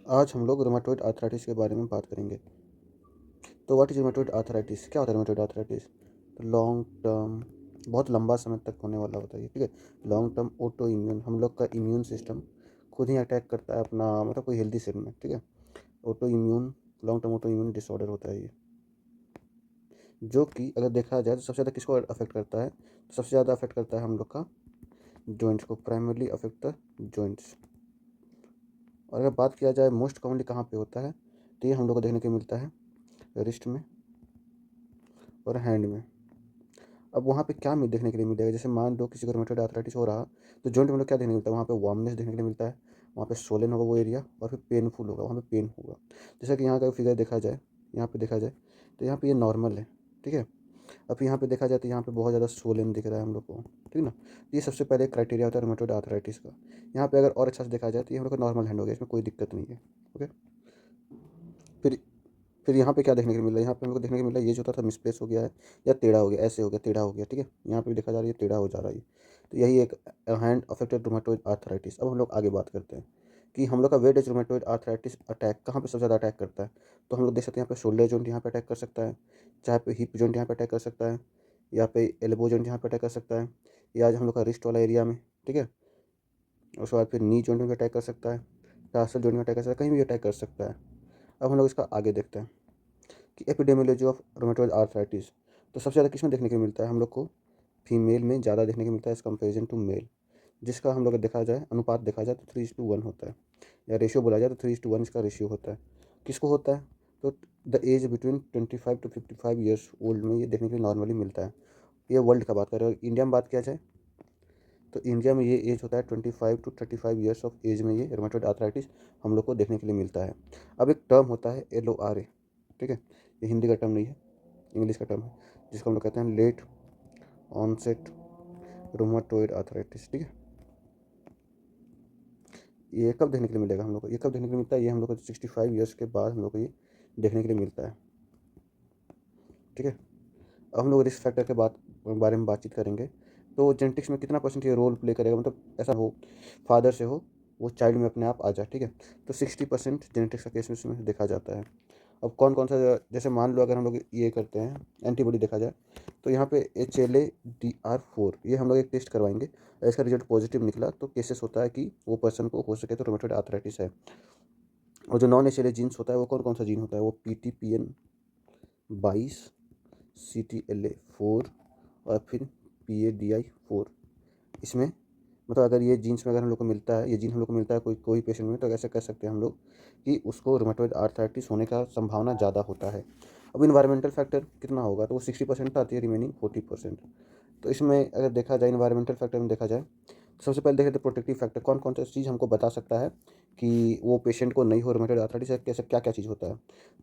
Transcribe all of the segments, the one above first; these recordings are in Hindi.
आज हम लोग रूमेटॉइड आर्थराइटिस के बारे में बात करेंगे। तो व्हाट इज रूमेटॉइड आर्थराइटिस? क्या होता है रूमेटॉइड आर्थराइटिस? तो लॉन्ग टर्म, बहुत लंबा समय तक होने वाला होता है ये, ठीक है। लॉन्ग टर्म ऑटो इम्यून, हम लोग का इम्यून सिस्टम खुद ही अटैक करता है अपना, मतलब कोई हेल्दी सेल में, ठीक है। Auto immune, long term auto immune disorder होता है ये, जो कि अगर देखा जाए तो सबसे ज़्यादा किसको अफेक्ट करता है? तो सबसे ज़्यादा अफेक्ट करता है हम लोग का जॉइंट्स को, प्राइमरली अफेक्ट द जॉइंट्स। और अगर बात किया जाए मोस्ट कॉमनली कहाँ पे होता है, तो ये हम लोग को देखने को मिलता है रिस्ट में और हैंड में। अब वहाँ पे क्या देखने के लिए मिलेगा? जैसे मान लो किसी को रूमेटॉइड आर्थराइटिस हो रहा, तो जॉइंट में लोग क्या देखने को मिलता है? वहाँ पे वार्मनेस देखने के लिए मिलता है, वहाँ पे सोलन होगा वो एरिया, और फिर पेनफुल होगा, वहाँ पे पेन होगा। जैसा कि यहाँ का फिगर देखा जाए, यहाँ पे देखा जाए तो यहाँ पे ये नॉर्मल है, ठीक है। अब यहाँ पे देखा जाए तो यहाँ पे बहुत ज़्यादा सोलन दिख रहा है हम लोग को, ठीक ना। तो ये सबसे पहले क्राइटेरिया होता है रूमेटॉइड आर्थराइटिस का। यहाँ पे अगर और अच्छा से देखा जाए तो ये हम लोग का नॉर्मल हैंड हो गया, इसमें कोई दिक्कत नहीं है, ओके। फिर फिर यहाँ पे क्या देखने को मिल रहा है? यहाँ पे हमको देखने को मिल रहा है ये जो था मिसप्लेस हो गया है, या टेढ़ा हो गया, ऐसे हो गया, टेढ़ा हो गया, ठीक है। यहाँ पे भी देखा जा रहा है ये टेढ़ा हो जा रहा है। तो यही एक हैंड अफेक्टेड रूमेटॉइड आर्थराइटिस। अब हम लोग आगे बात करते हैं कि हम लोग का weight is rheumatoid arthritis attack कहाँ पे सबसे ज़्यादा अटैक करता है। तो हम लोग देख सकते हैं यहाँ पे शोल्डर जॉइंट यहाँ पे अटैक कर सकता है, चाहे पे हिप जॉइंट यहाँ पे अटैक कर सकता है, या पे एल्बो जॉइंट यहाँ पे अटैक कर सकता है, या आज हम लोग का रिस्ट वाला एरिया में, ठीक है। उसके बाद फिर नी जॉइंट में भी अटैक कर सकता है, टार्सल जॉइंट में अटैक कर सकता है, कहीं भी अटैक कर सकता है। अब हम लोग इसका आगे देखते हैं कि एपिडेमियोलॉजी ऑफ रूमेटॉइड आर्थराइटिस। तो सबसे ज़्यादा किसमें देखने को मिलता है? हम लोग को फीमेल में ज़्यादा देखने को मिलता है एज़ कंपेरिजन टू मेल, जिसका हम लोग देखा जाए, अनुपात देखा जाए तो 3:1 होता है, या रेशियो बोला जाए तो 3:1 इसका रेशियो होता है। किसको होता है? तो the age between 25 to 55 years old में ये देखने के लिए नॉर्मली मिलता है। ये वर्ल्ड का बात कर रहे हो। इंडिया में बात किया जाए तो इंडिया में ये एज होता है 25 to 35 ईयर्स ऑफ एज में ये रूमेटॉइड आर्थराइटिस हम लोग को देखने के लिए मिलता है। अब एक टर्म होता है LORA, ठीक है। ये हिंदी का टर्म नहीं है, इंग्लिश का टर्म है, जिसको हम लोग कहते हैं लेट ऑनसेट रूमेटॉइड आर्थराइटिस, ठीक है। ये कब देखने के लिए मिलेगा हम लोग को? ये कब देखने के लिए मिलता है? ये हम लोग को 65 ईयर्स के बाद हम लोग को ये देखने के लिए मिलता है, ठीक है। अब हम लोग रिस्क फैक्टर के बारे में बातचीत करेंगे। तो जेनेटिक्स में कितना परसेंट ये रोल प्ले करेगा, मतलब ऐसा हो फादर से हो वो चाइल्ड में अपने आप आ जाए, ठीक है। तो 60% जेनेटिक्स का केस में इसमें देखा जाता है। अब कौन कौन सा, जैसे मान लो अगर हम लोग ये करते हैं एंटीबॉडी देखा जाए, तो यहाँ पे HLA-DR4 ये हम लोग एक टेस्ट करवाएंगे। अगर इसका रिजल्ट पॉजिटिव निकला तो केसेस होता है कि वो पर्सन को हो सके तो रूमेटॉइड आर्थराइटिस है। और जो नॉन HLA जीन्स होता है वो कौन कौन सा जीन होता है? वो PTPN22, CTLA4 और फिर PADI4। इसमें मतलब अगर ये जीन्स में अगर हम लोग को मिलता है, ये जीन हम लोग को मिलता है कोई कोई पेशेंट में, तो ऐसे कह सकते हैं हम लोग कि उसको रूमेटॉइड आर्थराइटिस होने का संभावना ज़्यादा होता है। अब इन्वायरमेंटल फैक्टर कितना होगा? तो वो 60% आती है, रिमेनिंग 40%। तो इसमें अगर देखा जाए इन्वायरमेंटल फैक्टर में देखा जाए तो सबसे पहले देखें तो प्रोटेक्टिव फैक्टर कौन कौन सा चीज़ हमको बता सकता है कि वो पेशेंट को नहीं हो रूमेटॉइड आर्थराइटिस है, कैसे क्या क्या चीज़ होता है।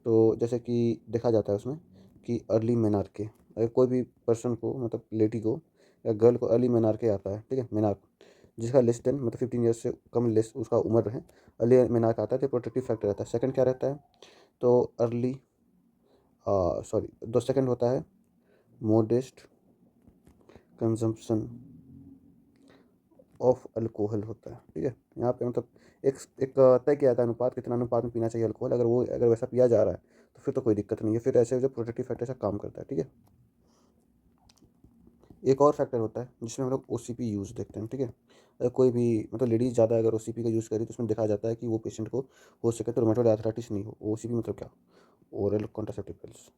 तो जैसे कि देखा जाता है उसमें कि अर्ली मेनार्के, अगर कोई भी पर्सन को, मतलब लेडी को या गर्ल को अर्ली मेनार्के आता है, ठीक है, मेनार्क, जिसका लेस देन मतलब 15 ईयर्स से कम लेस उसका उम्र है, अर्ली मेनार्क आता है, तो प्रोटेक्टिव फैक्टर रहता है। सेकंड क्या रहता है? तो अर्ली सॉरी दो सेकंड होता है मोडेस्ट कंजम्पशन ऑफ अल्कोहल होता है, ठीक है। यहाँ पे मतलब एक तय किया जाता है अनुपात, कितना अनुपात में पीना चाहिए अल्कोहल। अगर वैसा पिया जा रहा है तो फिर तो कोई दिक्कत नहीं है, फिर ऐसे जो प्रोटेक्टिव फैक्टर से काम करता है, ठीक है। एक और फैक्टर होता है जिसमें हम लोग OCP यूज़ देखते हैं, ठीक है। अगर कोई भी मतलब लेडीज़ ज़्यादा अगर OCP का यूज़ करी तो उसमें देखा जाता है कि वो पेशेंट को हो सके तो रूमेटॉइड आर्थराइटिस नहीं हो। OCP मतलब क्या? ओरल कॉन्ट्रासेप्टिव पिल्स,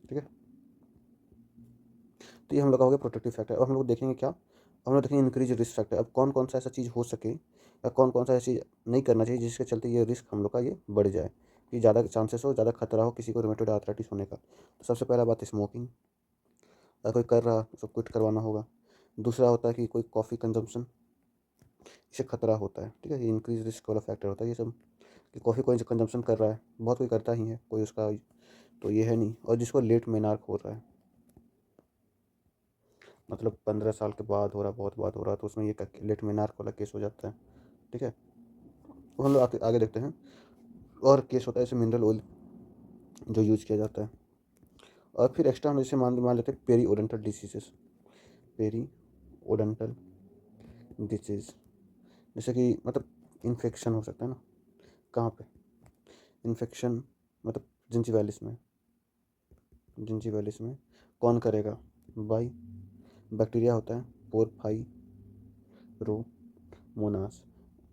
ठीक है। तो ये हम लोग का हो गया प्रोटेक्टिव फैक्टर। अब हम लोग देखेंगे क्या? हम लोग देखेंगे इंक्रीज रिस्क फैक्टर। अब कौन कौन सा ऐसा चीज़ हो सके या कौन कौन सा ऐसी चीज़ नहीं करना चाहिए जिसके चलते ये रिस्क हम लोग का ये बढ़ जाए, कि ज़्यादा चांसेस हो, ज़्यादा खतरा हो किसी को रूमेटॉइड आर्थराइटिस होने का। तो सबसे पहला बात स्मोकिंग, अगर कोई कर रहा तो क्विट करवाना होगा। दूसरा होता है कि कोई कॉफ़ी कंजम्पशन, इससे खतरा होता है, ठीक है। ये इंक्रीज रिस्क वाला फैक्टर होता है ये सब, कि कॉफ़ी कोई कंजम्पशन कर रहा है, बहुत कोई करता ही है, कोई उसका तो ये है नहीं। और जिसको लेट मेनार्क हो रहा है, मतलब 15 साल के बाद हो रहा, बहुत बाद हो रहा, तो उसमें ये लेट मेनार्क वाला केस हो जाता है, ठीक है। तो हम लोग आगे देखते हैं। और केस होता है जैसे मिनरल ऑयल जो यूज़ किया जाता है। और फिर एक्स्ट्रा हम जैसे मान मान लेते हैं पेरी ओडेंटल डिसीजेस, पेरी ओडेंटल डिसीज, जैसे कि मतलब इन्फेक्शन हो सकता है ना, कहाँ पे इन्फेक्शन, मतलब जिंजिवालिस में, जिंजिवालिस में कौन करेगा, बाई बैक्टीरिया होता है पोरफायरोमोनास,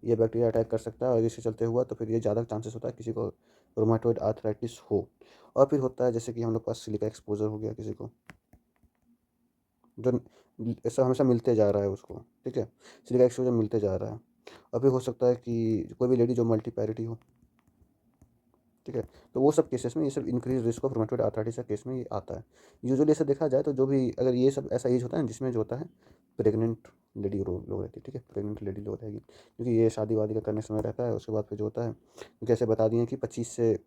ये बैक्टीरिया अटैक कर सकता है और इससे चलते हुआ तो फिर ये ज़्यादा चांसेस होता है किसी को रोमाटोइड आर्थराइटिस हो। और फिर होता है जैसे कि हम लोग पास सिलिका एक्सपोजर हो गया किसी को, जो ऐसा हमेशा मिलते जा रहा है उसको, ठीक है, सिलिका एक्सपोजर मिलते जा रहा है। और फिर हो सकता है कि कोई भी लेडी जो मल्टीपैरिटी हो, ठीक है, तो वो सब केसेस में ये सब increase risk of rheumatoid arthritis का केस में ये आता है। यूजुअली ऐसा देखा जाए तो जो भी अगर ये सब ऐसा एज होता है जिसमें जो होता है प्रेग्नेंट लेडी लोग रहती है, ठीक है, प्रेग्नेंट लेडी लोग रहेगी, क्योंकि ये शादी वादी का करने समय रहता है। उसके बाद फिर जो होता है, क्योंकि ऐसे बता दिए कि 25 से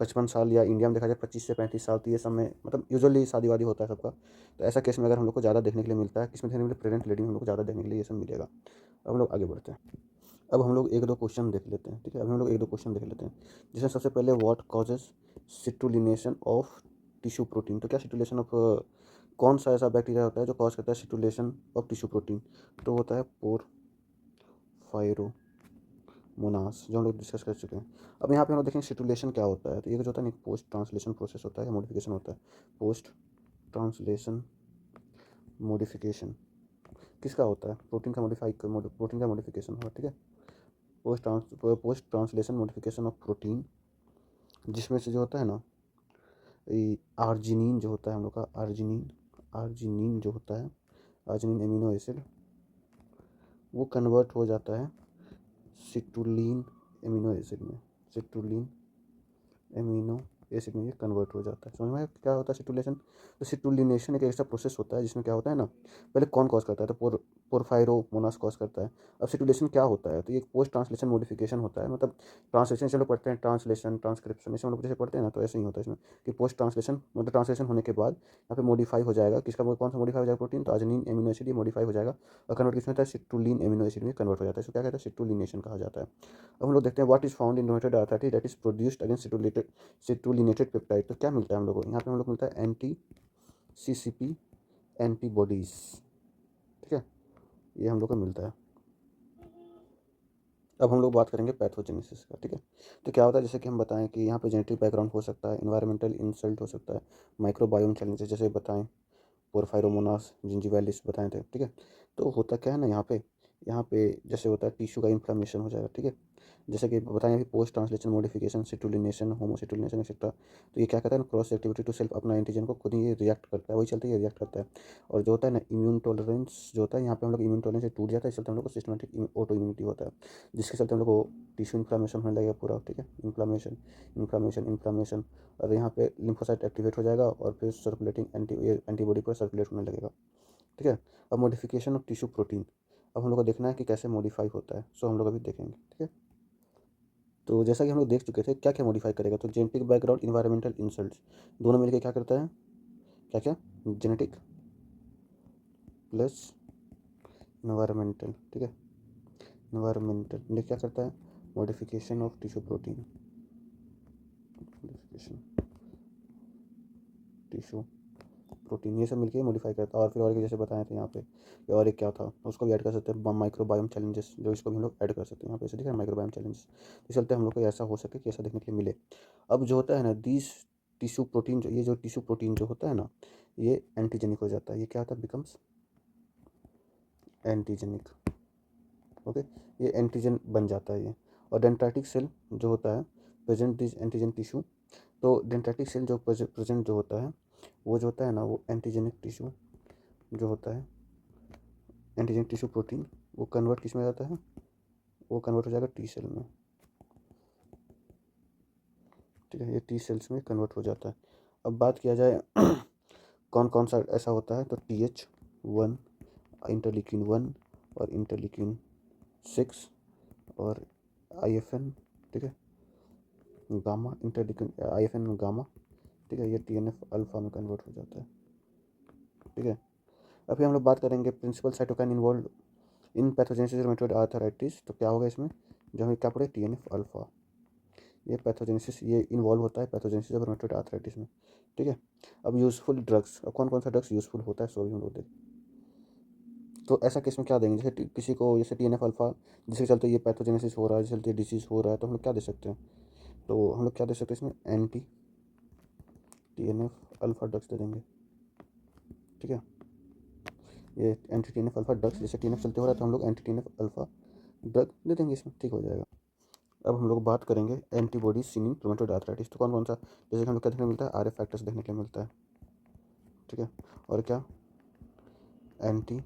55 साल, या इंडिया में देखा जाए 25 से 35 साल, तो ये समय मतलब यूजुअली शादी वादी होता है सबका। तो ऐसा केस में अगर हम लोग को ज़्यादा देखने के लिए मिलता है, किसमें देखने के लिए, प्रेग्नेंट लेडी में हम लोग को ज़्यादा देखने के लिए ये सब मिलेगा। अब हम लोग आगे बढ़ते हैं। अब हम लोग एक दो क्वेश्चन देख लेते हैं, ठीक है, अब हम लोग एक दो क्वेश्चन देख लेते हैं, जिसमें सबसे पहले what causes citrullination of tissue protein. तो क्या सिटुलेशन ऑफ, कौन सा ऐसा बैक्टीरिया होता है जो कॉज करता है सिटुलेशन ऑफ टिश्यू प्रोटीन, तो होता है पोरफायरोमोनास, जो हम लोग डिस्कस कर चुके हैं। अब यहाँ पे हम लोग देखेंगे सिटुलेशन क्या होता है, तो ये जो होता है ना पोस्ट ट्रांसलेशन प्रोसेस होता है या मॉडिफिकेशन होता है, पोस्ट ट्रांसलेशन मॉडिफिकेशन किसका होता है, प्रोटीन का प्रोटीन का मॉडिफिकेशन होगा, ठीक है, post translation modification of protein, जिसमें से जो होता है ना, ये आर्जिनिन जो होता है हम लोग का, आर्जिनिन जो होता है, आर्जिनिन एमिनो एसिड, वो कन्वर्ट हो जाता है सिट्रुलिन एमिनो एसिड में, सिट्रुलिन एमिनो एसिड में ये कन्वर्ट हो जाता है। समझ में आया क्या होता है सिटुलेशन। तो सिटुलिनेशन एक ऐसा प्रोसेस होता है जिसमें क्या होता है ना, पहले कौन कॉज करता है, तो पोरफायरोमोनास कॉज करता है। अब सिटुलेशन क्या होता है, तो ये पोस्ट ट्रांसलेशन मॉडिफिकेशन होता है, मतलब ट्रांसलेशन से लोग पढ़ते हैं, ट्रांसलेशन ट्रांसक्रिप्शन ऐसे हम लोग जैसे पढ़ते हैं ना, तो ऐसे ही होता है इसमें कि पोस्ट ट्रांसलेशन मतलब ट्रांसलेशन होने के बाद यहाँ पे मॉडिफाई हो जाएगा, किसका कौन सा मॉडिफाई हो जाएगा, प्रोटीन, तो आर्जिनिन एमिनो एसिड ये मॉडिफाई हो जाएगा और कन्वर्ट किसमें होता है, सिट्रुलिन एमिनो एसिड में कन्वर्ट हो जाता है। इसको क्या कहते हैं, सिट्रुलिनेशन कहा जाता है। अब हम लोग देखते हैं what is found in rheumatoid arthritis that is produced against citrullinated peptide. तो क्या मिलता है हम लोग को यहाँ पे, हम लोग मिलता है एंटी CCP एंटीबॉडीज, ठीक है, ये हम लोग को मिलता है। अब हम लोग बात करेंगे पैथोजेनेसिस का, ठीक है। तो क्या होता है, जैसे कि हम बताएं कि यहाँ पे जेनेटिक बैकग्राउंड हो सकता है, इन्वायरमेंटल इंसल्ट हो सकता है, माइक्रोबायोम चैलेंजेस जैसे बताएं, पोरफायरोमोनास जिंजिवालिस बताए थे, ठीक है। तो होता क्या है ना, यहाँ पे जैसे होता है टिश्यू का इन्फ्लामेशन हो जाएगा, ठीक है, जैसे कि बताएं अभी पोस्ट ट्रांसलेशन मॉडिफिकेशन, सिटुलिनेशन, होमोसिटुलिनेशन एक्सेट्रा। तो ये क्या करता है ना, क्रॉस एक्टिविटी टू सेल्फ, अपना एंटीजन को खुद ही ये रिएक्ट करता है, वही चलते ही रिएक्ट करता है। और जो होता है ना इम्यून टॉलरेंस जो होता है, यहाँ पे हम लोग इम्यून टॉलरेंस टूट जाता है, इस चलते हम लोग को सिस्टमेटिक ऑटो इम्यूनिटी होता है, जिसके चलते हम लोग को टिश्यू इन्फ्लामेशन होने लगेगा पूरा, ठीक है, इन्फ्लामेशन इन्फ्लामेशन इन्फ्लामेशन। और यहाँ पे लिम्फोसाइट एक्टिवेट हो जाएगा और फिर सर्कुलेटिंग एंटीबॉडी पर सर्कुलेट होने लगेगा, ठीक है। अब मॉडिफिकेशन ऑफ टिश्यू प्रोटीन, अब हम लोग को देखना है कि कैसे मॉडिफाई होता है, सो हम लोग अभी देखेंगे, ठीक है। तो जैसा कि हम लोग देख चुके थे, क्या क्या मॉडिफाई करेगा, तो जेनेटिक बैकग्राउंड, इन्वायरमेंटल इंसल्ट्स, दोनों मिलकर क्या करता है, क्या क्या, जेनेटिक प्लस इन्वायरमेंटल, ठीक है, इन्वायरमेंटल मिलकर क्या करता है, modification of tissue protein, modification tissue protein, ये सब मिलकर मॉडिफाई करता है। और फिर और एक जैसे बताए थे यहाँ पे, और एक क्या था, उसको भी ऐड कर सकते हैं, माइक्रोबायोम चैलेंजेस, जो इसको भी हम लोग ऐड कर सकते हैं यहाँ पे, ऐसे ठीक है, माइक्रोबायोम चैलेंजेस। इस चलते हम लोग को ऐसा हो सके कि ऐसा देखने के लिए मिले। अब जो होता है ना, दिस टिश्यू प्रोटीन, जो ये जो टिश्यू प्रोटीन जो होता है ना, ये एंटीजेनिक हो जाता है, ये क्या होता है, बिकम्स एंटीजेनिक, ओके, ये एंटीजन बन जाता है ये। और डेंड्राइटिक सेल जो होता है प्रेजेंट दिस एंटीजन टिश्यू, तो डेंड्राइटिक सेल जो प्रेजेंट जो होता है, वो जो होता है ना, वो एंटीजेनिक टिश्यू जो होता है, एंटीजन टिश्यू प्रोटीन, वो कन्वर्ट किस में जाता है, वो कन्वर्ट हो जाएगा टी सेल में, ठीक है, ये टी सेल्स में कन्वर्ट हो जाता है। अब बात किया जाए कौन कौन सा ऐसा होता है, तो TH1, इंटरलिक्यून 1 और इंटरलिक्यून 6 और IFN, ठीक है, गामा, इंटरलिक्यून IFN गामा, ठीक है, ये TNF अल्फा में कन्वर्ट हो जाता है, ठीक है। अभी हम लोग बात करेंगे principal cytokine involve in pathogenesis rheumatoid arthritis, तो क्या होगा इसमें, जो हमें क्या पड़े, TNF अल्फा, ये पैथोजेनेसिस ये इन्वॉल्व होता है पैथोजेनेसिस ऑफ रूमेटॉइड आर्थराइटिस में, ठीक है। अब यूजफुल ड्रग्स, अब कौन कौन सा ड्रग्स यूजफुल होता है, सो भी हम लोग देखें। तो ऐसा केस में क्या देंगे, जैसे किसी को जैसे TNF अल्फा जिसके चलते ये पैथोजेनेसिस हो रहा है, जिसके चलते डिसीज़ हो रहा है, तो हम लोग क्या दे सकते हैं, तो हम लोग क्या दे सकते हैं इसमें, anti TNF alpha drugs they देंगे। ठीक है, ये एंटी TNF अल्फा ड्रग्स, जैसे TNF चलते हो रहा है तो हम लोग एंटी TNF अल्फा ड्रग दे देंगे, इसमें ठीक हो जाएगा। अब हम लोग बात करेंगे antibodies seen in rheumatoid arthritis. तो कौन कौन सा, जैसे कि हम लोग क्या देखने को मिलता है, RF फैक्टर्स देखने के लिए मिलता है। ठीक है, और क्या, एंटी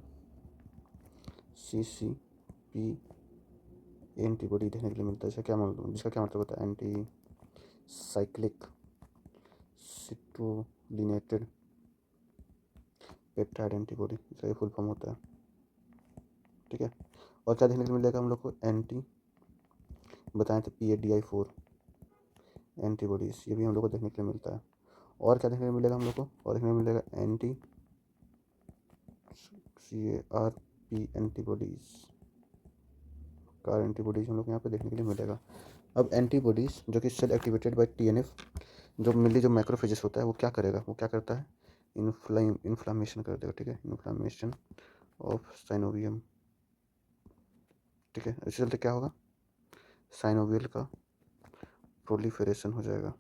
CCP एंटीबॉडी देखने के लिए मिलता है। इसका क्या मतलब, जिसका क्या मतलब होता है, एंटी साइक्लिक सिट्रोलिनेटेड पेप्टाइड एंटीबॉडी, इसका ये फुल फॉर्म होता है। ठीक है, और क्या देखने को मिलेगा हम लोग को, एंटी बताएं तो PADI4 एंटीबॉडीज़, ये भी हम लोग को देखने के लिए मिलता है। और क्या देखने को मिलेगा हम लोग को, और देखने को मिलेगा anti CARP antibodies, car antibodies हम लोग यहाँ पे देखने के लिए मिलेगा। अब एंटीबॉडीज़ जो कि सेल एक्टिवेटेड बाय TNF, जो मिली जो मैक्रोफेजेस होता है, वो क्या करेगा, वो क्या करता है, इन्फ्लामेशन कर देगा। ठीक है, इन्फ्लामेशन ऑफ साइनोवियम। ठीक है, इसके चलते क्या होगा, साइनोवियल का प्रोलिफेरेशन हो जाएगा,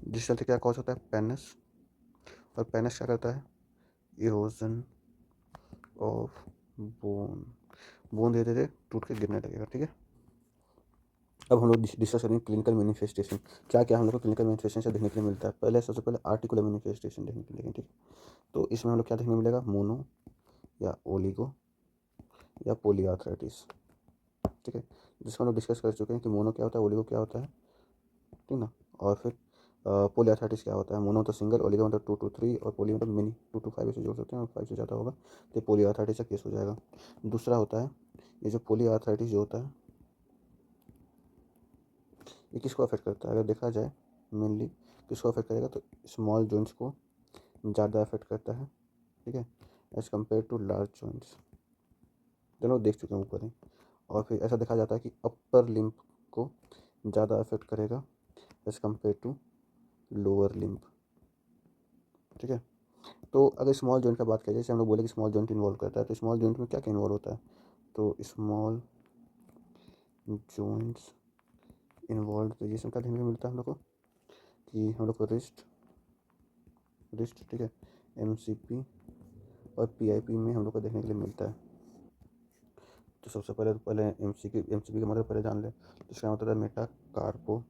जिस चलते क्या कॉज होता है, पेनस। और पेनस क्या करता है, इरोजन ऑफ बोन, बोन धीरे धीरे टूट के गिरने लगेगा। ठीक है, अब हम लोग डिस्कस करेंगे क्लिनिकल मैनिफेस्टेशन, क्या क्या हम लोग को क्लिनिकल मैनिफेस्टेशन से देखने के लिए मिलता है। पहले सबसे पहले आर्टिकुलर मैनिफेस्टेशन देखने के लिए। ठीक है, तो इसमें हम लोग क्या देखने को मिलेगा, मोनो या ओलिगो या पोलीआर्थराइटिस। ठीक है, जिसको हम लोग डिस्कस कर चुके हैं कि मोनो क्या होता है, ओलिगो क्या होता है, ठीक ना। और फिर पोलीआर्थराइटिस क्या होता है, मोनो तो सिंगल, ओलिगो मतलब 2 to 3, और पोली मतलब मिनी 2 to 5 ऐसे जोड़ सकते हैं, और 5 से ज़्यादा होगा तो पोलीआर्थराइटिस का केस हो जाएगा। दूसरा होता है, ये जो पोलीआर्थराइटिस जो होता है, ये किसको अफेक्ट करता है, अगर देखा जाए मेनली किसको अफेक्ट करेगा, तो स्मॉल जॉइंट्स को ज़्यादा अफेक्ट करता है। ठीक है, as compare to large joints, दोनों देख चुके हैं ऊपर ही। और फिर ऐसा देखा जाता है कि अपर लिम्ब को ज़्यादा अफेक्ट करेगा as compare to lower limb. ठीक है, तो अगर स्मॉल जॉइंट का बात करें, जैसे हम लोग बोले कि स्मॉल जॉइंट इन्वॉल्व करता है, तो स्मॉल जॉइंट में क्या क्या इन्वॉल्व होता है, तो स्मॉल जॉइंट्स इन्वॉल्व, तो ये सब क्या देखने को मिलता है हम लोग को, कि हम लोग को रिस्ट, ठीक है, MCP और PIP में हम लोग को देखने के लिए मिलता है। तो सबसे पहले MCP का मतलब पहले जान लें, तो इसका मतलब है मेटाकार्पो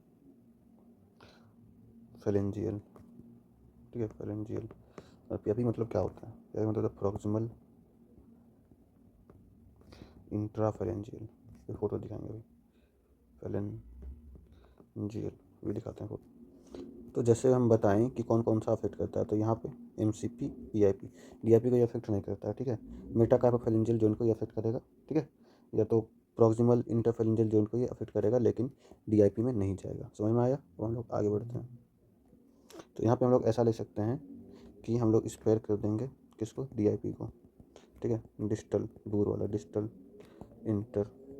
फेलेंजियल। ठीक है, फेलेंजियल। और PIP मतलब क्या होता है, PIP मतलब प्रॉक्सिमल इंट्राफेरेंजियल, ये फोटो दिखाएंगे अभी, फेलेंजियल भी दिखाते हैं फोटो। तो जैसे हम बताएं कि कौन कौन सा अफेक्ट करता है, तो यहाँ पे MCP PIP, DIP को ये अफेक्ट नहीं करता है। ठीक है, मेटाकार्पोफेरेंजियल जॉइंट को ये अफेक्ट करेगा। ठीक है, या तो प्रॉक्सिमल इंटरफेरेंजियल जॉइंट को ये अफेक्ट करेगा, लेकिन DIP में नहीं जाएगा। समझ में आया, तो हम लोग आगे बढ़ते हैं। तो यहाँ पे हम लोग ऐसा ले सकते हैं कि हम लोग स्पेयर कर देंगे किसको, DIP को। ठीक है, डिस्टल, दूर वाला डिस्टल इंटरफेरेंजियल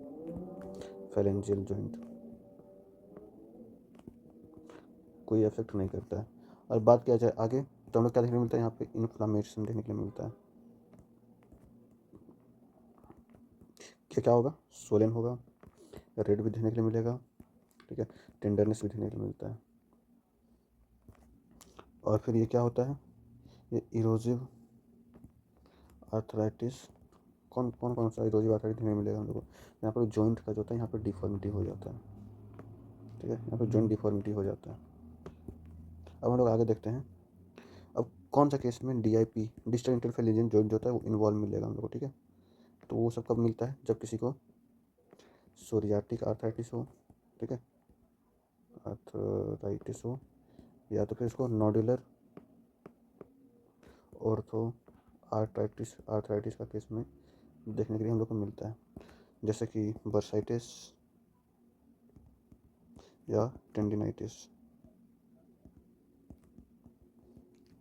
जॉइंट कोई इफेक्ट नहीं करता है। और बात किया जाए आगे, तो हम लोग क्या देखने को मिलता है, यहाँ पे इन्फ्लामेशन देखने के लिए मिलता है। क्या क्या होगा, सोलन होगा, रेड भी देखने के लिए मिलेगा। ठीक है, टेंडरनेस भी देखने के लिए मिलता है। और फिर ये क्या होता है, ये इरोजिव आर्थराइटिस, कौन कौन कौन सा इरोजिव आर्थराइटिस देखने को मिलेगा हम लोग को, यहाँ पर जॉइंट का जो होता है, यहाँ पर डिफॉर्मिटी हो जाता है। ठीक है, यहाँ पर जॉइंट डिफॉर्मिटी हो जाता है। अब हम लोग आगे देखते हैं, अब कौन सा केस में DIP, डिस्टल इंटरफेरेंजियल जॉइंट जो होता है वो इन्वॉल्व मिलेगा हम लोग को। ठीक है, तो वो सब कब मिलता है, जब किसी को सोरियाटिक आर्थराइटिस हो। ठीक है, आर्थराइटिस हो, या तो फिर इसको नोडुलर ऑर्थो आर्थराइटिस का केस में देखने के लिए हम लोग को मिलता है, जैसे कि बर्साइटिस या टेंडिनाइटिस।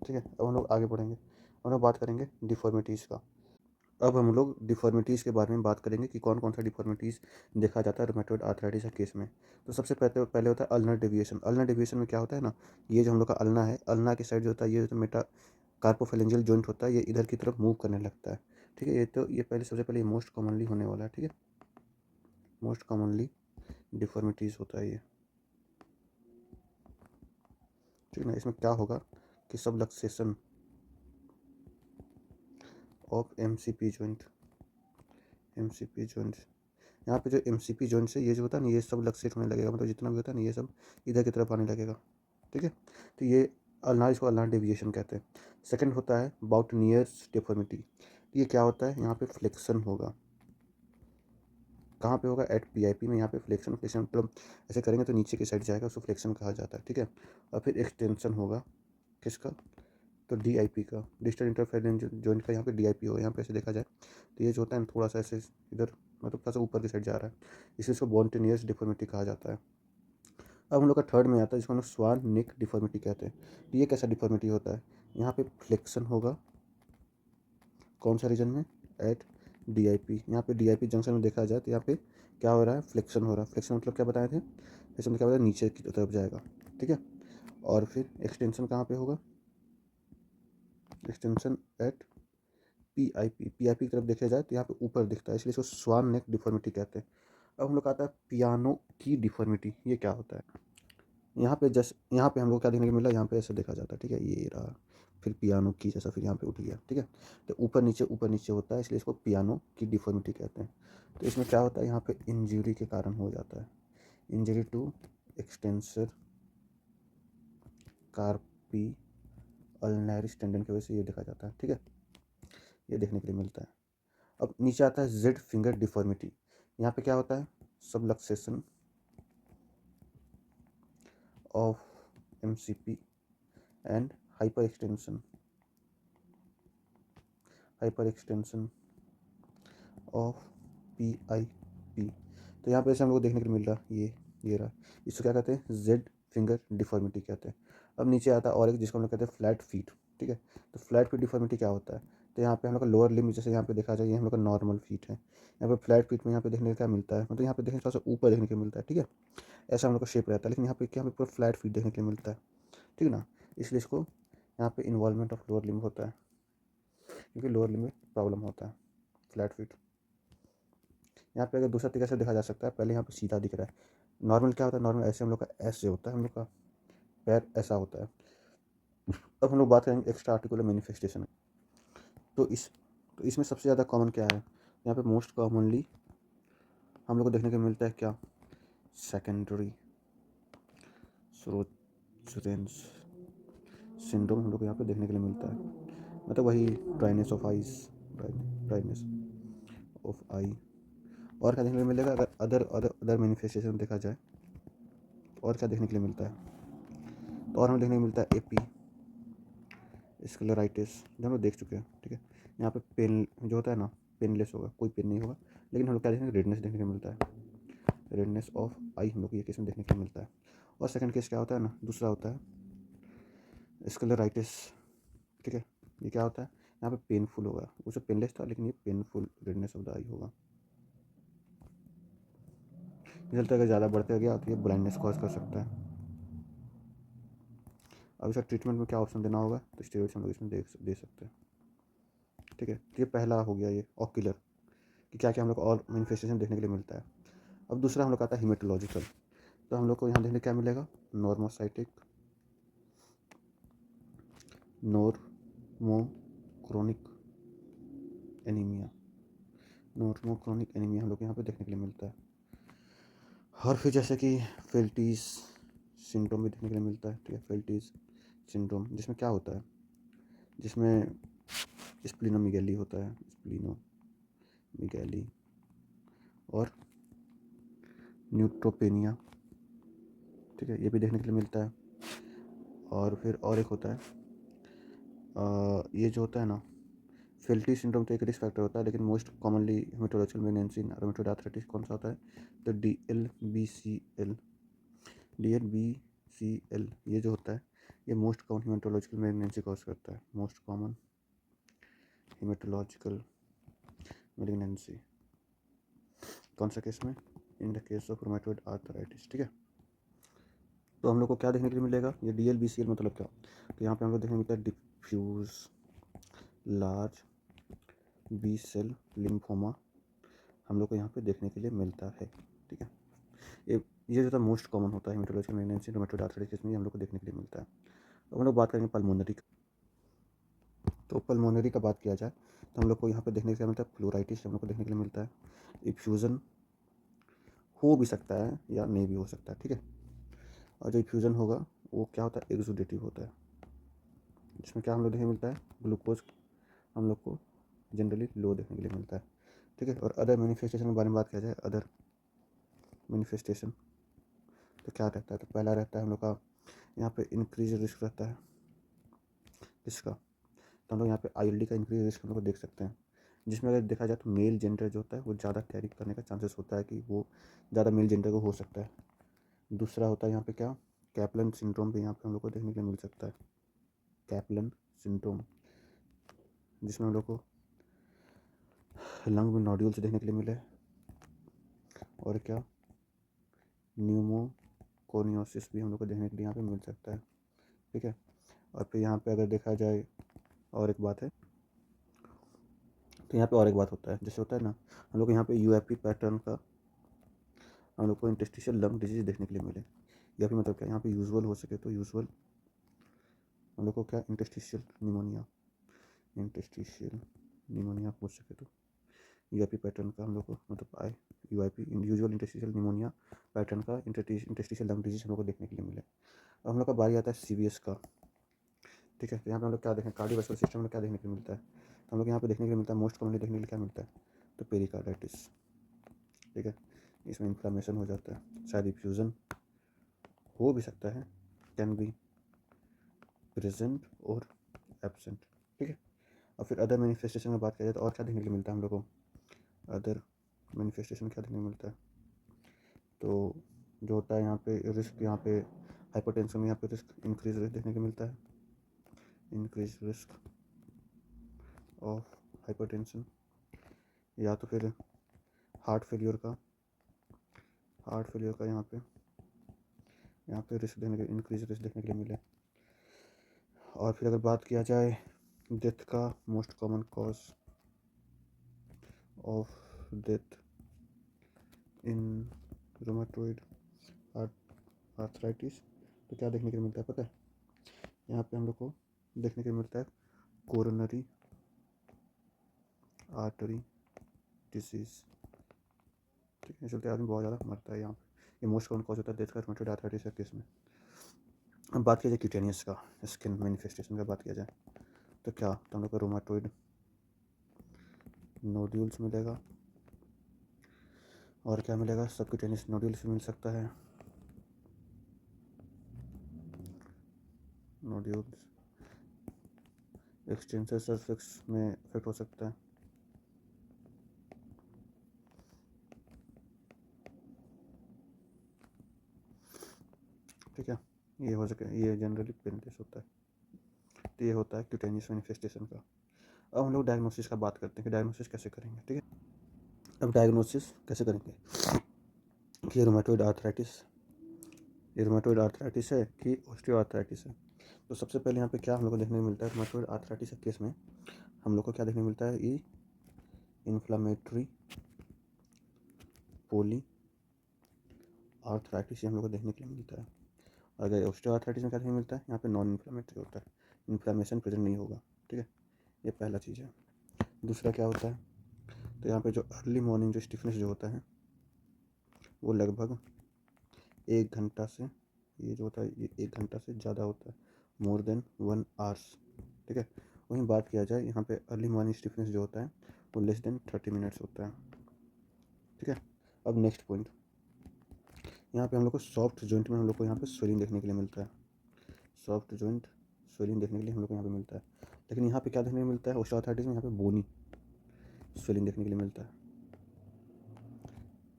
ठीक है, अब हम लोग आगे बढ़ेंगे, हम लोग बात करेंगे डिफॉर्मिटीज़ का। अब हम लोग डिफॉर्मिटीज़ के बारे में बात करेंगे कि कौन कौन सा डिफॉर्मिटीज़ देखा जाता है रूमेटॉइड आर्थराइटिस के केस में। तो सबसे पहले पहले होता है अल्नर डेविएशन। अल्नर डेविएशन में क्या होता है ना, ये जो हम लोग का अल्ना है, अल्ना की साइड जो होता है, ये जो मेटा कार्पोफेरेंजियल जॉइंट होता है, ये इधर की तरफ मूव करने लगता है, ठीक है। ये तो ये पहले सबसे पहले मोस्ट कॉमनली होने वाला है, ठीक है। मोस्ट कॉमनली डिफॉर्मिटीज़ होता है ये, ठीक है ना। इसमें क्या होगा कि subluxation of MCP joint, MCP joint, यहाँ पे जो एमसीपी जॉइंट है ये जो होता है ना, ये सब लक्सेट होने लगेगा, मतलब जितना भी होता है ना ये सब इधर की तरफ आने लगेगा, ठीक है। तो ये अल्नार, इसको अल्नार डेविएशन कहते हैं। सेकंड होता है बाउटनियर्स डिफॉर्मिटी। ये क्या होता है, यहाँ पे फ्लेक्शन होगा, कहाँ पे होगा, एट पीआईपी में। यहाँ पे फ्लेक्शन, फ्लेक्शन मतलब ऐसे करेंगे तो नीचे की साइड जाएगा, उसको फ्लेक्शन कहा जाता है, ठीक है। और फिर एक्सटेंशन होगा किसका, तो डीआईपी का, डिस्टल इंटरफेरेंस जॉइंट का यहाँ पे डीआईपी होगा। यहाँ पे ऐसे देखा जाए तो ये जो होता है ना थोड़ा सा ऐसे इधर, मतलब थोड़ा सा ऊपर की साइड जा रहा है, इसलिए इसको बॉन्टेनियस डिफॉर्मिटी कहा जाता है। अब हम लोग का थर्ड में आता है जिसको हम लोग स्वान नेक डिफॉर्मिटी कहते हैं। तो ये कैसा डिफॉर्मिटी होता है, यहाँ पे फ्लेक्शन होगा, कौन सा रीजन में, एट डीआईपी। यहाँ पे डीआईपी जंक्शन में देखा जाए तो यहाँ पे क्या हो रहा है, फ्लेक्शन हो रहा है। फ्लेक्शन मतलब क्या बताए थे, फ्लेक्शन मतलब क्या बताया, नीचे की तरफ जाएगा, ठीक है। और फिर एक्सटेंशन कहाँ पे होगा, एक्सटेंशन एट पीआईपी, पीआईपी की तरफ देखा जाए तो यहाँ पे ऊपर दिखता है, इसलिए इसको स्वान नेक डिफॉर्मिटी कहते हैं। अब हम लोग का आता है पियानो की डिफॉर्मिटी। ये क्या होता है, यहाँ पे जस्ट यहाँ पे हम लोग क्या देखने को मिला, यहाँ पे ऐसे देखा जाता है, ठीक है, ये रहा, फिर पियानो की जैसा, फिर यहाँ पे उठ गया, ठीक है। तो ऊपर नीचे होता है, इसलिए इसको पियानो की डिफॉर्मिटी कहते हैं। तो इसमें क्या होता है, यहाँ पे इंजरी के कारण हो जाता है, injury to extensor carpi ulnaris tendon की वजह से ये देखा जाता है, ठीक है, ये देखने के लिए मिलता है। अब नीचे आता है जेड फिंगर डिफॉर्मिटी। यहाँ पे क्या होता है, subluxation of MCP and hyper extension, hyper extension of PIP. तो यहाँ पे ऐसे हम लोग देखने को मिल रहा है, ये रहा, इसको क्या कहते हैं, जेड फिंगर डिफॉर्मिटी कहते हैं। अब नीचे आता है और एक जिसको हम लोग कहते हैं फ्लैट फीट, ठीक है। तो फ्लैट फीट डिफॉर्मिटी क्या होता है, तो यहाँ पे हम लोग का लोअर लिम्ब, जैसे यहाँ पे देखा जाए ये हम लोग का नॉर्मल फीट है, यहाँ पे फ्लैट फीट में यहाँ पे देखने को क्या मिलता है, मतलब यहाँ पे देखने थोड़ा सा ऊपर देखने को मिलता है, ठीक है, ऐसा हम लोग का शेप रहता है। लेकिन यहाँ पे पूरा फ्लैट फीट देखने को मिलता है, ठीक है ना। इसलिए इसको यहाँ पे इन्वॉल्वमेंट ऑफ लोअर लिम्ब होता है, क्योंकि लोअर लिम्ब में प्रॉब्लम होता है, फ्लैट फीट। यहाँ पे अगर दूसरा तरीके से देखा जा सकता है, पहले यहाँ पे सीधा दिख रहा है, नॉर्मल क्या होता है, नॉर्मल ऐसे हम लोग का ऐसे होता है, हम लोग का पैर ऐसा होता है। अब हम लोग बात करेंगे एक्स्ट्रा आर्टिकुलर मैनिफेस्टेशन। तो इस तो इसमें सबसे ज़्यादा कॉमन क्या है, यहाँ पे मोस्ट कॉमनली हम लोग को देखने को मिलता है क्या, सेकेंडरी सोरोचरेंस सिंड्रोम हम लोग को यहाँ पे देखने के लिए मिलता है, मतलब वही dryness of eyes, dryness of eye. और क्या देखने को मिलेगा, अगर अदर अदर अदर मैनिफेस्टेशन देखा जाए और क्या देखने के लिए मिलता है, तो और हमें देखने को मिलता है एपी स्क्लेराइटिस, जो हम लोग देख चुके हैं, ठीक है। यहाँ पे पेन जो होता है ना, पेनलेस होगा, कोई पेन नहीं होगा, लेकिन हम लोग क्या देखेंगे, रेडनेस देखने को मिलता है, रेडनेस ऑफ आई हम लोग को ये केस में देखने को मिलता है। और सेकंड केस क्या होता है ना, दूसरा होता है स्क्लेराइटिस, ठीक है। ये क्या होता है, यहाँ पे पेनफुल होगा, उसे पेनलेस था लेकिन ये पेनफुल रेडनेस ऑफ द आई होगा। रिजल्ट अगर ज़्यादा बढ़ते गया तो ये ब्लाइंडनेस कॉज कर सकता है। अब इसका ट्रीटमेंट में क्या ऑप्शन देना होगा, तो स्टेरॉइड्स हम लोग इसमें दे सकते हैं, ठीक है। तो ये पहला हो गया ये ऑक्यूलर, कि क्या क्या हम लोग और मैनिफेस्टेशन देखने के लिए मिलता है। अब दूसरा हम लोग आता है हीमेटोलॉजिकल। तो हम लोग को यहाँ देखने क्या मिलेगा, नॉर्मोसाइटिक नॉर्मोक्रोनिक एनीमिया, नॉर्मोक्रोनिक एनीमिया हम लोग यहाँ पे देखने के लिए मिलता है। और फिर जैसे कि फेल्टीज सिंड्रोम भी देखने के लिए मिलता है, ठीक है, फेल्टीज सिंड्रोम, जिसमें क्या होता है, जिसमें स्प्लिनोमेगैली होता है, स्प्लिनोमेगैली और न्यूट्रोपेनिया, ठीक है, ये भी देखने के लिए मिलता है। और फिर और एक होता है ये जो होता है ना, फेल्टी सिंड्रोम, तो एक रिस्क फैक्टर होता है, लेकिन मोस्ट कॉमनली हेमेटोलॉजिकल मैलिग्नेंसी इन रूमेटॉइड आर्थराइटिस कौन सा होता है, तो DLBCL ये जो होता है, ये most common haematological malignancy cause करता है, मोस्ट कॉमन हेमेटोलॉजिकल मैलिग्नेंसी कौन सा केस में, in the case of rheumatoid arthritis, ठीक है। तो हम लोग को क्या देखने के लिए मिलेगा, ये DLBCL मतलब क्या, तो यहाँ पे हम लोग देखने को मिलता है diffuse large B cell lymphoma हम लोग को यहाँ पे देखने के लिए मिलता है। ठीक है, ये जो था मोस्ट कॉमन होता है हेमेटोलॉजिकल मैलिग्नेंसी रूमेटॉइड आर्थराइटिस में, हम लोग को देखने के लिए मिलता है। अब हम लोग बात करेंगे पल्मोनरी। तो पल्मोनरी का बात किया जाए तो हम लोग को यहाँ पे देखने के लिए मिलता है प्लूराइटिस, हम लोग को देखने के लिए मिलता है। इफ्यूज़न हो भी सकता है या नहीं भी हो सकता है। ठीक है, और जो इफ्यूज़न होगा वो क्या होता है, एक्सुडेटिव होता है, जिसमें क्या हम लोग देखने को मिलता है, ग्लूकोज हम लोग को जनरली लो देखने के लिए मिलता है। ठीक है, और अदर मैनिफेस्टेशन के बारे में बात किया जाए, अदर मैनिफेस्टेशन तो क्या रहता है, तो पहला रहता है हम लोग का यहाँ पे इंक्रीज रिस्क रहता है इसका, तो हम लोग यहाँ पे ILD का इंक्रीज रिस्क हम लोग को देख सकते हैं, जिसमें अगर देखा जाए तो मेल जेंडर जो होता है वो ज़्यादा कैरी करने का चांसेस होता है कि वो ज़्यादा मेल जेंडर को हो सकता है। दूसरा होता है यहाँ पे क्या, कैप्लन सिंड्रोम भी यहाँ पे हम लोग को देखने के लिए मिल सकता है, कैप्लन सिंड्रोम, जिसमें हम लोग को लंग में नोड्यूल्स देखने के लिए मिले, और क्या न्यूमोकोनियोसिस भी हम लोग को देखने के लिए यहाँ पे मिल सकता है। ठीक है, और फिर यहाँ पे अगर देखा जाए और एक बात है, तो यहाँ पे और एक बात होता है, जैसे होता है ना हम लोग यहाँ पे UAP पैटर्न का हम लोग को इंटरस्टिशियल लंग डिजीज देखने के लिए मिले, या फिर मतलब क्या यहाँ पे यूजुअल हो सके तो यूजुअल हम लोग को क्या इंटरस्टिशियल निमोनिया हो सके तो UAP पैटर्न का हम लोग को मतलब UIP usual interstitial pneumonia pattern का इंटरस्टिशियल लंग डिजीज हम लोग को देखने के लिए मिले। अब हम लोग का बारी आता है CVS का। ठीक है, तो यहाँ पे हम लोग क्या देखें, कार्डियोवास्कुलर सिस्टम में क्या देखने के लिए मिलता है, तो हम लोग यहाँ पे देखने के लिए मिलता है, मोस्ट कॉमनली देखने के लिए क्या मिलता है, तो पेरिकार्डाइटिस। ठीक है, इसमें इन्फ्लामेशन हो जाता है, शायद इफ्यूज़न हो भी सकता है, कैन बी प्रेजेंट और एब्सेंट। ठीक है, और फिर अदर मैनिफेस्टेशन में बात किया जाए तो और क्या देखने के लिए मिलता है हम लोग को, अदर मैनिफेस्टेशन क्या देखने को मिलता है, तो जो होता है यहाँ पे रिस्क, यहाँ पे हाइपरटेंशन में यहाँ पे रिस्क इंक्रीज रिस्क देखने को मिलता है, इंक्रीज रिस्क ऑफ हाइपरटेंशन, या तो फिर हार्ट फेलियर का यहाँ पे रिस्क देने के इंक्रीज रिस्क देखने के लिए मिले। और फिर अगर बात किया जाए डेथ का, most common cause of death in rheumatoid arthritis, तो क्या देखने के लिए मिलता है पता है, यहाँ पे हम लोग को देखने के लिए मिलता है कोरोनरी आर्टरी डिसीज। ठीक है, चलते आदमी बहुत ज़्यादा मरता है यहाँ पे, ये मोस्ट कॉमन कॉज होता है डेथ का रूमेटॉइड आर्थराइटिस के केस में। अब बात किया जाए क्यूटेनियस का, स्किन मैनिफेस्टेशन का बात किया जाए तो क्या, तो हम लोग को रूमेटॉइड नोड्यूल्स मिलेगा, और क्या मिलेगा, सबक्यूटेनियस नोड्यूल्स मिल सकता है, नोड्यूल्स एक्सटेंसर सर्फेक्स में इफेक्ट हो सकता है। ठीक है, ये हो सके, ये जनरली पेनलेस होता है, तो ये होता है क्यूटेनियस मैनिफेस्टेशन का। अब हम लोग डायग्नोसिस का बात करते हैं कि डायग्नोसिस कैसे करेंगे। ठीक है, अब डायग्नोसिस कैसे करेंगे कि रूमेटॉइड आर्थराइटिस है कि ऑस्टियोआर्थराइटिस है। तो सबसे पहले यहाँ पे क्या हम लोग को देखने को मिलता है, रूमेटॉइड आर्थराइटिस के केस में हम लोग को क्या देखने को मिलता है, ई इन्फ्लामेटरी पोली आर्थराइटिस हम लोग को देखने के लिए मिलता है। अगर ऑस्टियोआर्थराइटिस में क्या देखने को मिलता है, यहाँ पे नॉन इन्फ्लामेटरी होता है, इन्फ्लामेशन प्रेजेंट नहीं होगा। ठीक है, ये पहला चीज़ है। दूसरा क्या होता है, तो यहाँ पे जो अर्ली मॉर्निंग जो स्टिफनेस जो होता है वो लगभग 1 घंटा से, ये जो होता है ये 1 घंटा से ज़्यादा होता है, मोर देन 1 आवर्स। ठीक है, वहीं बात किया जाए यहाँ पे अर्ली मॉर्निंग स्टिफनेस जो होता है वो लेस देन 30 मिनट्स होता है। ठीक है, अब नेक्स्ट पॉइंट, यहाँ पे हम लोग को सॉफ्ट जॉइंट में हम लोग को यहाँ पे स्वेलिंग देखने के लिए मिलता है, सॉफ्ट जॉइंट स्वेलिंग देखने के लिए हम लोग को यहाँ पे मिलता है। लेकिन यहाँ पे क्या देखने को मिलता है, ऑस्टियोआर्थराइटिस में यहाँ पे बोनी स्वेलिंग देखने के लिए मिलता है,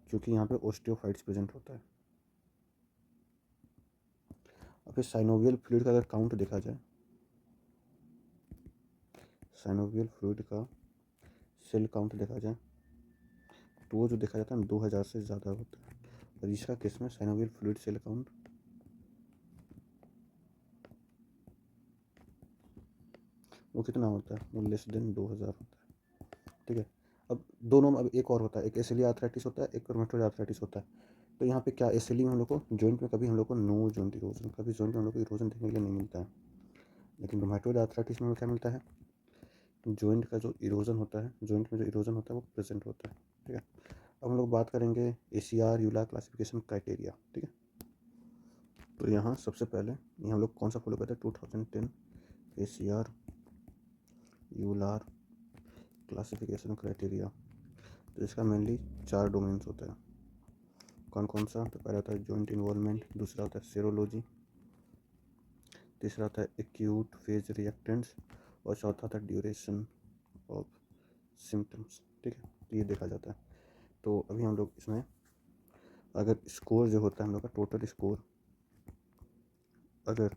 क्योंकि यहाँ पे ऑस्टियोफाइट्स प्रेजेंट होता है। और फिर साइनोवियल फ्लूइड का अगर काउंट देखा जाए, साइनोवियल फ्लूइड का सेल काउंट देखा जाए तो वो जो देखा जाता है 2000 से ज़्यादा होता है, और इसका केस में साइनोवियल फ्लूइड सेल काउंट वो कितना होता है, वो लेस देन 2000 होता है, ठीक है। अब दोनों में अब एक और होता है, एक एसिली आर्थराइटिस होता है, एक रोमेटॉइड आर्थराइटिस होता है। तो यहाँ पे क्या एसिली में हम लोग को जॉइंट में कभी हम लोग को नो जॉइंट इरोजन, कभी जॉइंट में हम लोग को इरोजन देखने के लिए नहीं मिलता है। लेकिन रोमेटॉइड आर्थराइटिस में क्या मिलता है, जॉइंट का जो इरोजन होता है, जॉइंट में जो इरोजन होता है वो प्रेजेंट होता है, ठीक है। अब हम लोग बात करेंगे ACR यूलर क्लासिफिकेशन क्राइटेरिया, ठीक है। तो यहाँ सबसे पहले ये हम लोग कौन सा फॉलो करते हैं, 2010 ACR यूलर क्लासिफिकेशन क्राइटेरिया। तो इसका मेनली 4 डोमेन्स होता है। कौन कौन सा, तो पहला होता है जॉइंट इन्वॉल्वमेंट, दूसरा होता है सेरोलॉजी, तीसरा होता है एक्यूट फेज रिएक्टेंट्स, और चौथा होता है ड्यूरेशन ऑफ सिम्टम्स, ठीक है। तो ये देखा जाता है। तो अभी हम लोग इसमें अगर स्कोर जो होता है हम लोग का टोटल स्कोर अगर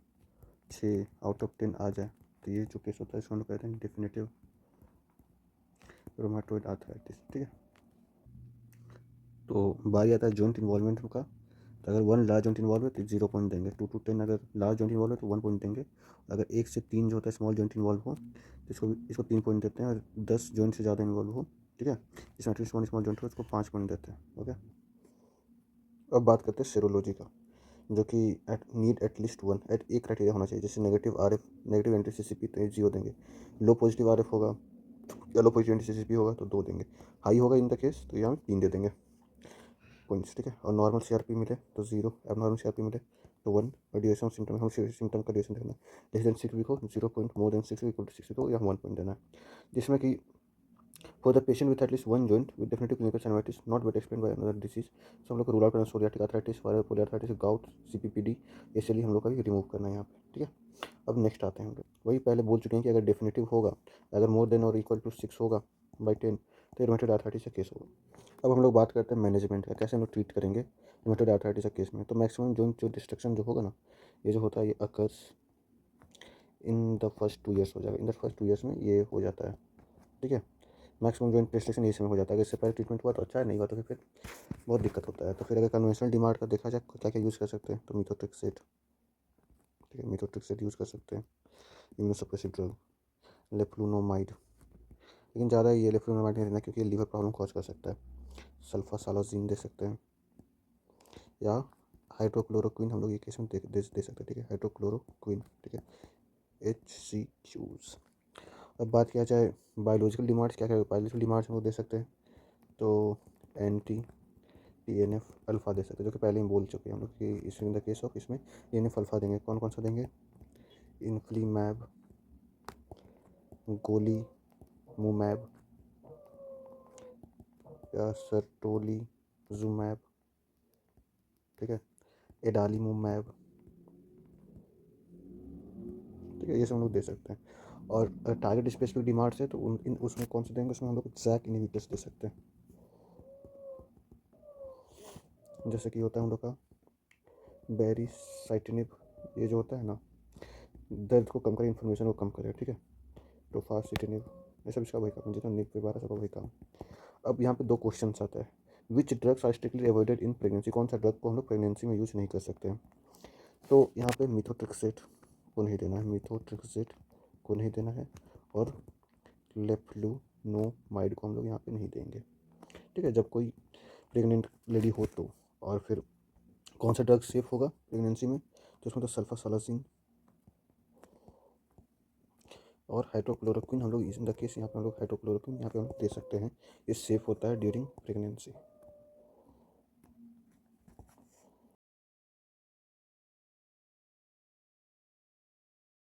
6/10 आ जाए, तो ये जो केस होता है इसको हम लोग कहते हैं डेफिनेटिव रोमेटॉइड आर्थराइटिस, ठीक है। तो बारी आता है जॉइंट इन्वॉल्वमेंट का। तो अगर 1 लार्ज जॉइंट इन्वॉल्व है तो 0 पॉइंट देंगे, 2 to 10 अगर लार्ज जॉइंट इन्वॉल्व है तो 1 पॉइंट देंगे। अगर 1 से 3 जो होता है स्मॉल जॉइंट इन्वॉल्व हो तो इसको 3 पॉइंट देते हैं। और 10 जॉइंट से ज़्यादा इन्वॉल्व हो, ठीक है, जिसमें एटलीस्ट 1 स्मॉल जॉइंट हो, उसको 5 पॉइंट देते हैं, ओके। अब बात करते हैं सेरोलॉजी का, जो कि एटलीस्ट 1 एक क्राइटेरिया होना चाहिए। जैसे नेगेटिव RF, नेगेटिव NTCCP तो 0 देंगे, लो पॉजिटिव RF होगा या लो पॉजिटिव NTCCP होगा तो 2 देंगे, हाई होगा इन द केस तो यहाँ 3 दे देंगे पॉइंट्स, ठीक है। और नॉर्मल CRP मिले तो 0, अब नॉर्मल CRP मिले तो 1, और ड्यूरेशन ऑफ सिम्टम, हम सिम्टम का ड्यूरेशन देखना है, लेस देन 6 वीक हो 0 point, more than 6 week equal to 6 week हो या 1 पॉइंट देना है। जिसमें कि for the patient with at least 1 joint with definitive clinical synovitis not better explained by another disease, तो हम लोग को रूल आउट करना psoriatic arthritis, viral polyarthritis, gout, CPPD, इसलिए हम लोग का भी रिमूव करना है यहाँ पे, ठीक है। अब नेक्स्ट आते हैं हम लोग, वही पहले बोल चुके हैं कि अगर डेफिनेटिव होगा, अगर मोर देन और इक्वल टू 6 होगा बाई 10 तो रोमेटॉइड आर्थराइटिस का केस होगा। अब हम लोग बात करते हैं मैनेजमेंट का, कैसे हम लोग ट्रीट करेंगे रोमेटॉइड आर्थराइटिस का केस में। तो मैक्सिमम जॉइंट जो डिस्ट्रक्शन जो होगा ना, ये जो होता है ये occurs in the first 2 years हो जाएगा, इन द फर्स्ट 2 ईयर्स में ये हो जाता है, ठीक है। मैक्सिमम जॉइंट डिस्ट्रक्शन इसी में हो जाता है। अगर इससे पहले ट्रीटमेंट हुआ तो अच्छा है, नहीं हुआ तो फिर बहुत दिक्कत होता है। तो फिर अगर कन्वेंशनल डिमांड का देखा जाए क्या क्या यूज़ कर सकते हैं, तो मिथोट्रिक्सेट, ठीक है, मिथोट्रिक्सेट यूज़ कर सकते हैं, इम्यूनोसप्रेसिव ड्रग, लेफ्लुनोमाइड, लेकिन ज़्यादा ये लेफ्लुनोमाइड नहीं देना क्योंकि ये लीवर प्रॉब्लम कॉज कर सकता है। सल्फासालाजीन दे सकते हैं, या हाइड्रोक्लोरोक्विन हम लोग ये केस में दे सकते हैं, ठीक है, हाइड्रोक्लोरोक्विन, ठीक है, HCQs। अब बात किया जाए बायोलॉजिकल डिमांड्स, क्या क्या बायोलॉजिकल डिमांड्स हम लोग दे सकते हैं, तो TNF अल्फ़ा दे सकते हैं, जो कि पहले ही बोल चुके हैं हम लोग कि इस इन द केस ऑफ इसमें TNF अल्फ़ा देंगे। कौन कौन सा देंगे, इन्फ्लीमैब, गोलीमुमैब, या सर्टोलिजुमैब, ठीक है, एडालीमुमैब, ठीक है, ये सब हम लोग दे सकते हैं। और टारगेट स्पेसिफिक डिमांड्स है तो उसमें कौन से देंगे, उसमें हम लोग जैक इनहिबिटर्स दे सकते हैं। जैसे कि होता है हम लोग का बेरीसाइटिनिब, ये जो होता है ना, दर्द को कम करे, इन्फ्लेमेशन को कम करे, ठीक है, टोफासिटिनिब, ये सब इसका वही काम है, जितना निप पे 12 सबका वही काम। अब यहाँ पे 2 क्वेश्चन आता है, which drugs are strictly avoided in pregnancy, कौन सा ड्रग को हम लोग प्रेगनेंसी में यूज़ नहीं कर सकते हैं। तो यहाँ पे मिथोट्रिक्सेट को नहीं देना है, मिथोट्रिक्सेट को नहीं देना है, और लेफ्लुनोमाइड को हम लोग यहाँ पे नहीं देंगे, ठीक है। जब कोई प्रेग्नेंट लेडी हो तो, और फिर कौन सा ड्रग सेफ होगा प्रेगनेंसी में, तो उसमें तो सल्फासालाजिन और हाइड्रोक्लोरोक्विन हम लोग इन द केस यहाँ पे हम लोग हाइड्रोक्लोरोक्विन यहाँ पे हम दे सकते हैं, ये सेफ होता है ड्यूरिंग प्रेगनेंसी।